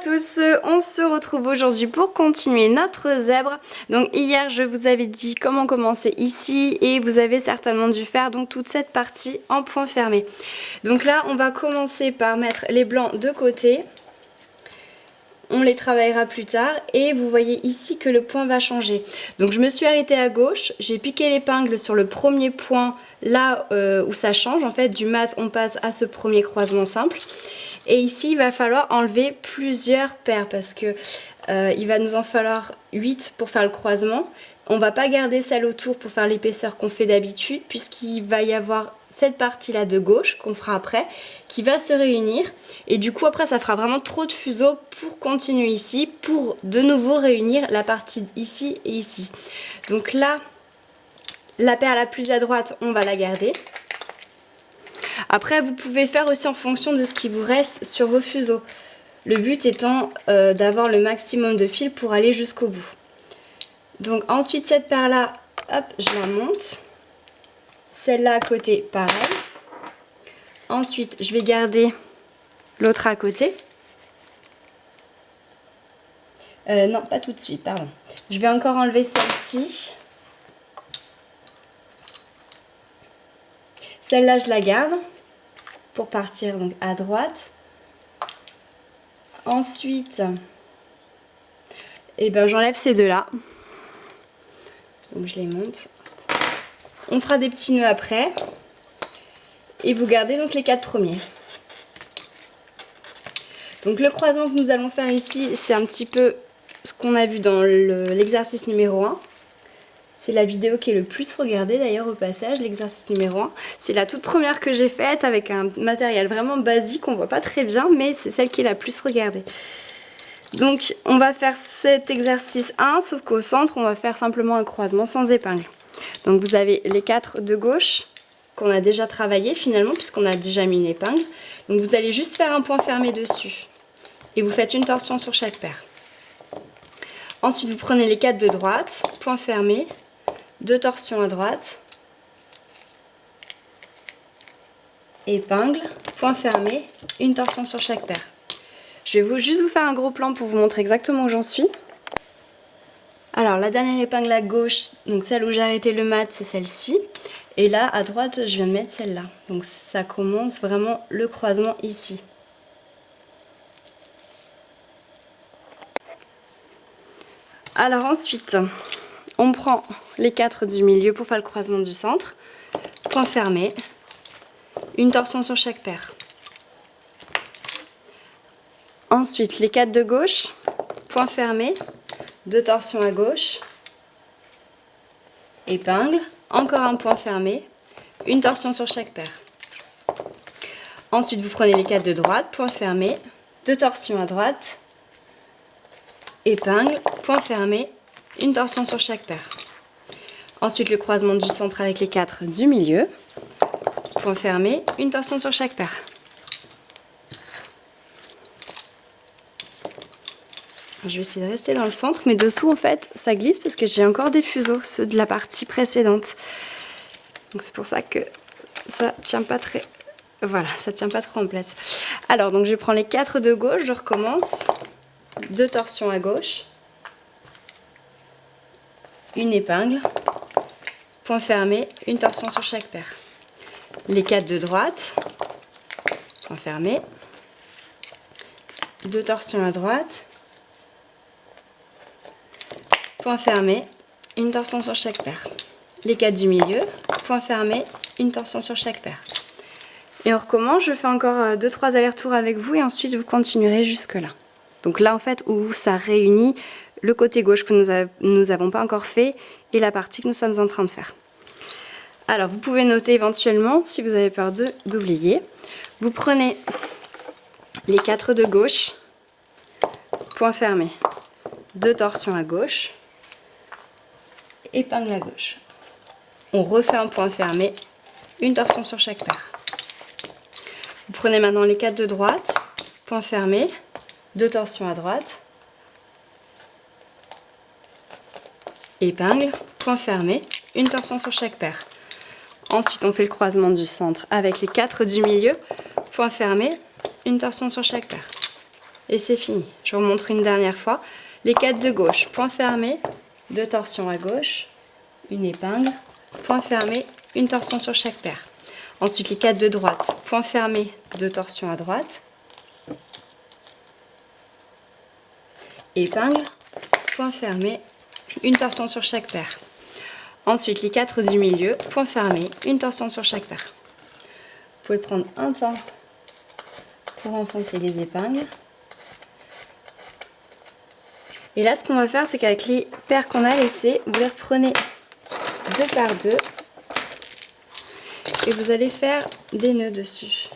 tous, on se retrouve aujourd'hui pour continuer notre zèbre. Donc hier je vous avais dit comment commencer ici et vous avez certainement dû faire donc toute cette partie en point fermé. Donc là on va commencer par mettre les blancs de côté. On les travaillera plus tard et vous voyez ici que le point va changer. Donc je me suis arrêtée à gauche, j'ai piqué l'épingle sur le premier point là où ça change. En fait du mat on passe à ce premier croisement simple. Et ici il va falloir enlever plusieurs paires parce que il va nous en falloir 8 pour faire le croisement. On va pas garder celle autour pour faire l'épaisseur qu'on fait d'habitude puisqu'il va y avoir cette partie là de gauche qu'on fera après qui va se réunir et du coup après ça fera vraiment trop de fuseaux pour continuer ici pour de nouveau réunir la partie ici et ici. Donc là la paire la plus à droite on va la garder. Après vous pouvez faire aussi en fonction de ce qui vous reste sur vos fuseaux. Le but étant d'avoir le maximum de fil pour aller jusqu'au bout. Donc ensuite cette paire là, hop, je la monte. Celle-là à côté, pareil. Ensuite, je vais garder l'autre à côté. Non, pas tout de suite, pardon. Je vais encore enlever celle-ci. Celle-là, je la garde pour partir donc à droite. Ensuite, eh ben, j'enlève ces deux-là. Donc je les monte. On fera des petits nœuds après. Et vous gardez donc les 4 premiers. Donc le croisement que nous allons faire ici, c'est un petit peu ce qu'on a vu dans l'exercice numéro 1. C'est la vidéo qui est le plus regardée d'ailleurs au passage, l'exercice numéro 1. C'est la toute première que j'ai faite avec un matériel vraiment basique, on voit pas très bien, mais c'est celle qui est la plus regardée. Donc on va faire cet exercice 1, sauf qu'au centre, on va faire simplement un croisement sans épingle. Donc vous avez les 4 de gauche qu'on a déjà travaillé finalement puisqu'on a déjà mis une épingle. Donc vous allez juste faire un point fermé dessus et vous faites une torsion sur chaque paire. Ensuite vous prenez les 4 de droite, point fermé, 2 torsions à droite, épingle, point fermé, une torsion sur chaque paire. Je vais juste vous faire un gros plan pour vous montrer exactement où j'en suis. Alors la dernière épingle à gauche, donc celle où j'ai arrêté le mat, c'est celle-ci. Et là à droite, je viens de mettre celle-là. Donc ça commence vraiment le croisement ici. Alors ensuite, on prend les 4 du milieu pour faire le croisement du centre. Point fermé, une torsion sur chaque paire. Ensuite les 4 de gauche, point fermé. 2 torsions à gauche, épingle, encore un point fermé, une torsion sur chaque paire. Ensuite vous prenez les 4 de droite, point fermé, 2 torsions à droite, épingle, point fermé, une torsion sur chaque paire. Ensuite le croisement du centre avec les 4 du milieu, point fermé, une torsion sur chaque paire. Je vais essayer de rester dans le centre, mais dessous en fait ça glisse parce que j'ai encore des fuseaux, ceux de la partie précédente. Donc c'est pour ça que ça tient pas très... Voilà, ça tient pas trop en place. Alors donc je prends les 4 de gauche, je recommence. 2 torsions à gauche. Une épingle. Point fermé, une torsion sur chaque paire. Les 4 de droite. Point fermé. 2 torsions à droite. Point fermé, une torsion sur chaque paire. Les 4 du milieu, point fermé, une torsion sur chaque paire. Et on recommence, je fais encore 2-3 allers-retours avec vous et ensuite vous continuerez jusque là. Donc là en fait où ça réunit le côté gauche que nous n'avons pas encore fait et la partie que nous sommes en train de faire. Alors vous pouvez noter éventuellement si vous avez peur d'oublier. Vous prenez les 4 de gauche, point fermé, 2 torsions à gauche, épingle à gauche. On refait un point fermé, une torsion sur chaque paire. Vous prenez maintenant les 4 de droite, point fermé, 2 torsions à droite, épingle, point fermé, une torsion sur chaque paire. Ensuite on fait le croisement du centre avec les 4 du milieu, point fermé, une torsion sur chaque paire. et c'est fini. Je vous remontre une dernière fois. Les 4 de gauche, point fermé, 2 torsions à gauche, une épingle, point fermé, une torsion sur chaque paire. Ensuite les 4 de droite, point fermé, 2 torsions à droite, épingle, point fermé, une torsion sur chaque paire. Ensuite les 4 du milieu, point fermé, une torsion sur chaque paire. Vous pouvez prendre un temps pour enfoncer les épingles. Et là, ce qu'on va faire, c'est qu'avec les paires qu'on a laissées, vous les reprenez 2 par 2 et vous allez faire des nœuds dessus.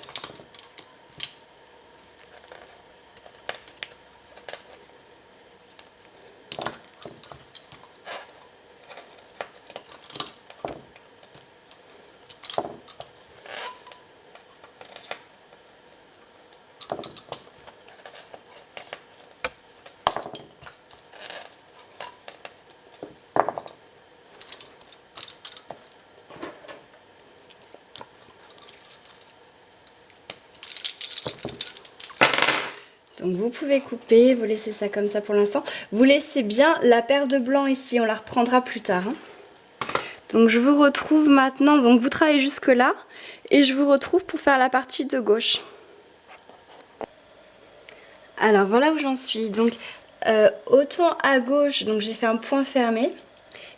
Donc vous pouvez couper, vous laissez ça comme ça pour l'instant. Vous laissez bien la paire de blanc ici, on la reprendra plus tard. Hein. Donc je vous retrouve maintenant, donc vous travaillez jusque là et je vous retrouve pour faire la partie de gauche. Alors voilà où j'en suis. Donc autant à gauche, donc j'ai fait un point fermé.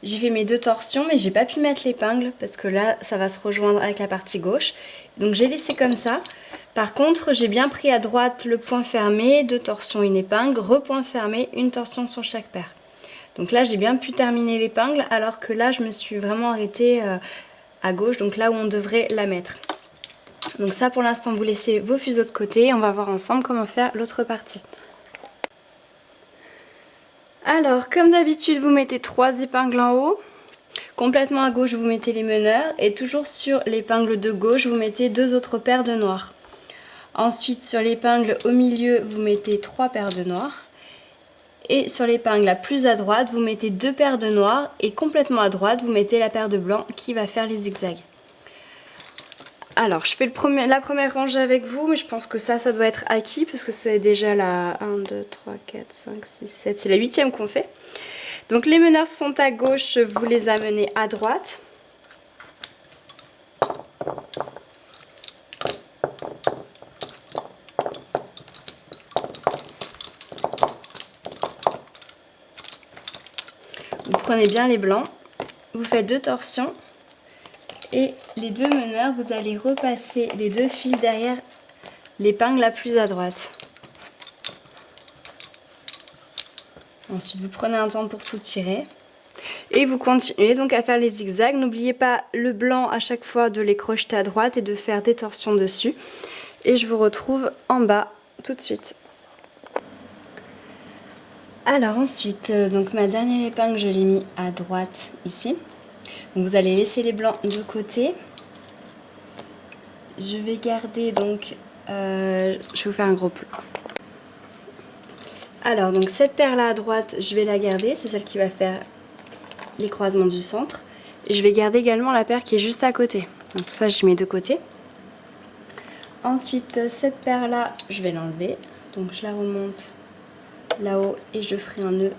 J'ai fait mes 2 torsions mais j'ai pas pu mettre l'épingle parce que là ça va se rejoindre avec la partie gauche. Donc j'ai laissé comme ça. Par contre j'ai bien pris à droite le point fermé, 2 torsions, une épingle, repoint fermé, une torsion sur chaque paire. Donc là j'ai bien pu terminer l'épingle alors que là je me suis vraiment arrêtée à gauche, donc là où on devrait la mettre. Donc ça pour l'instant vous laissez vos fuseaux de côté, on va voir ensemble comment faire l'autre partie. Alors, comme d'habitude, vous mettez 3 épingles en haut. Complètement à gauche, vous mettez les meneurs. Et toujours sur l'épingle de gauche, vous mettez 2 autres paires de noirs. Ensuite, sur l'épingle au milieu, vous mettez 3 paires de noirs. Et sur l'épingle la plus à droite, vous mettez 2 paires de noirs. Et complètement à droite, vous mettez la paire de blanc qui va faire les zigzags. Alors, je fais la première rangée avec vous, mais je pense que ça doit être acquis, parce que c'est déjà la 1, 2, 3, 4, 5, 6, 7, c'est la 8e qu'on fait. Donc les meneurs sont à gauche, vous les amenez à droite. Vous prenez bien les blancs, vous faites 2 torsions. Et les 2 meneurs, vous allez repasser les 2 fils derrière l'épingle la plus à droite. Ensuite, vous prenez un temps pour tout tirer. Et vous continuez donc à faire les zigzags. N'oubliez pas le blanc à chaque fois de les crocheter à droite et de faire des torsions dessus. Et je vous retrouve en bas tout de suite. Alors ensuite, donc ma dernière épingle, je l'ai mis à droite ici. Donc vous allez laisser les blancs de côté. Je vais garder donc, je vais vous faire un gros plan. Alors donc cette paire là à droite, je vais la garder, c'est celle qui va faire les croisements du centre. Et je vais garder également la paire qui est juste à côté. Donc tout ça je mets de côté. Ensuite cette paire là, je vais l'enlever. Donc je la remonte là-haut et je ferai un nœud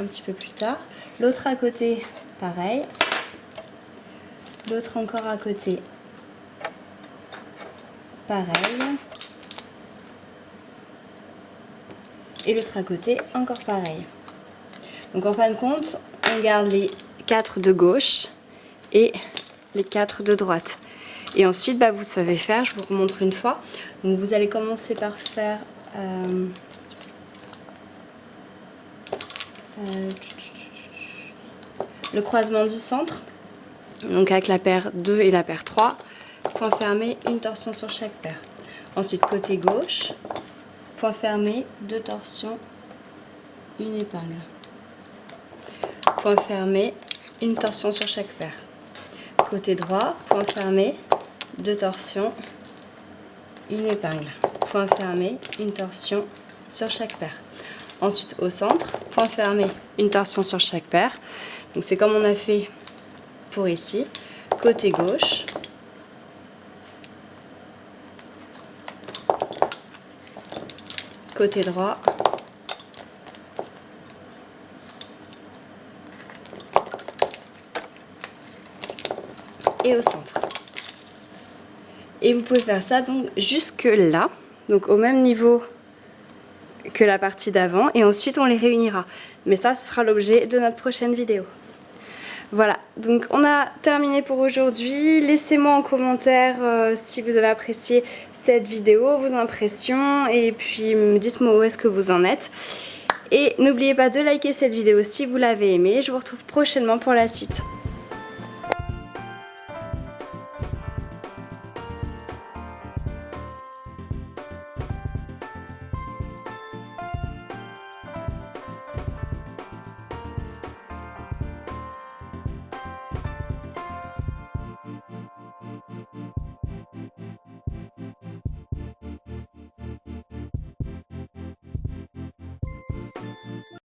un petit peu plus tard. L'autre à côté, pareil. L'autre encore à côté, pareil. Et l'autre à côté, encore pareil. Donc en fin de compte, on garde les 4 de gauche et les 4 de droite. Et ensuite, vous savez faire, je vous remontre une fois. Donc vous allez commencer par faire le croisement du centre. Donc avec la paire 2 et la paire 3, point fermé, une torsion sur chaque paire. Ensuite côté gauche, point fermé, 2 torsions, une épingle. Point fermé, une torsion sur chaque paire. Côté droit, point fermé, 2 torsions, une épingle. Point fermé, une torsion sur chaque paire. Ensuite au centre, point fermé, une torsion sur chaque paire. Donc c'est comme on a fait pour ici. Côté gauche, côté droit. Et au centre. Et vous pouvez faire ça donc jusque là, donc au même niveau que la partie d'avant, et ensuite on les réunira. Mais ça, ce sera l'objet de notre prochaine vidéo. Voilà, donc on a terminé pour aujourd'hui. Laissez-moi en commentaire si vous avez apprécié cette vidéo, vos impressions, et puis dites-moi où est-ce que vous en êtes. Et n'oubliez pas de liker cette vidéo si vous l'avez aimée. Je vous retrouve prochainement pour la suite.